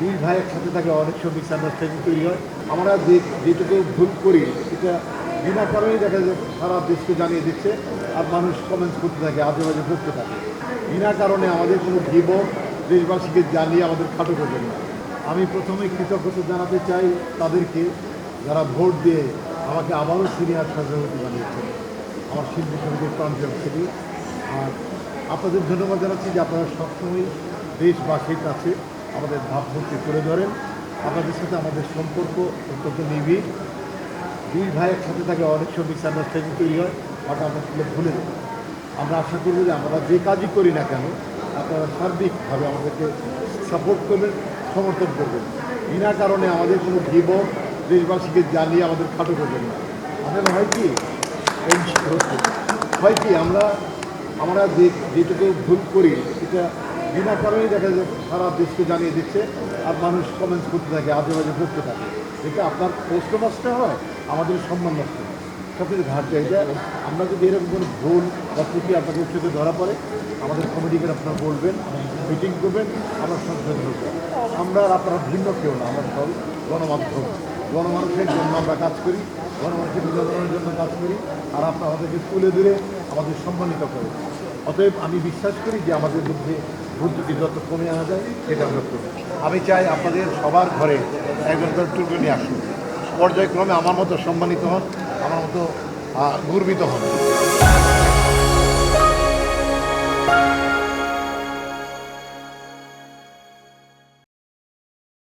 দুই ভাই একসাথে থাকলে অনেক সময় মিসআন্ডারস্ট্যান্ডিং তৈরি হয়। আমরা যেটুকু ভুল করি সেটা বিনা কারণেই দেখা যায় সারা দেশকে জানিয়ে দিচ্ছে, আর মানুষ কমেন্টস করতে থাকে, আজেবাজে করতে থাকে। বিনা কারণে আমাদের কোনো গিবত দেশবাসীকে জানিয়ে আমাদের খাটো করবেন না। আমি প্রথমে কৃতজ্ঞতা জানাতে চাই তাদেরকে যারা ভোট দিয়ে আমাকে আবারও সিনিয়র সভাপতি বানিয়েছেন, আমার শিল্পী সমিতির প্রান্তীয় থেকে। আর আপনাদের ধন্যবাদ জানাচ্ছি যে আপনারা সবসময় দেশবাসীর কাছে আমাদের ভাবমূর্তি তুলে ধরেন। আপনাদের সাথে আমাদের সম্পর্ক অত্যন্ত নিবিড়। দুই ভাই একসাথে থাকলে অনেক সময় মিসআন্ডারস্ট্যান্ডিং তৈরি হয়, হঠাৎ আমরা সেগুলো ভুলে যাই। আমরা আশা করব যে আমরা যে কাজই করি না কেন আপনারা সার্বিকভাবে আমাদেরকে সাপোর্ট করবেন, সমর্থন করবেন। বিনা কারণে আমাদের কোনো গিবত দেশবাসীকে জানিয়ে আমাদের খাটো করবেন না। আসলে হয় কি আমরা যেটুকু ভুল করি সেটা বিনা কারণেই দেখা যায় সারা দেশকে জানিয়ে দিচ্ছে, আর মানুষ কমেন্টস করতে থাকে, আজেবাজে করতে থাকে। এটা আপনার পোস্ট নষ্ট হয়, আমাদের সম্মান নষ্ট হয়, সব কিছু ঘাট যায়। আমরা যদি এরকম কোনো ভুল বা ত্রুটি আপনাদের চোখে ধরা পড়ে, আমাদের কমিটিকে আপনারা বলবেন, মিটিং করবেন, আমরা সংশোধন করবো। আমরা আর আপনারা ভিন্ন কেউ না, আমরা সব গণমাধ্যম, গণমানুষের জন্য আমরা কাজ করি, গণমানুষের বিনোদনের জন্য কাজ করি, আর আপনারা আমাদেরকে তুলে ধরে আমাদের সম্মানিত করেন। অতএব আমি বিশ্বাস করি যে আমাদের মধ্যে ভুল ত্রুটি যত কমে আনা যায় সেটা আমরা করি। আমি চাই আপনাদের সবার ঘরে একজন করে টুকরো নিয়ে আসুন, পর্যায়ক্রমে আমার মতো সম্মানিত হন, আমার মতো গর্বিত হন।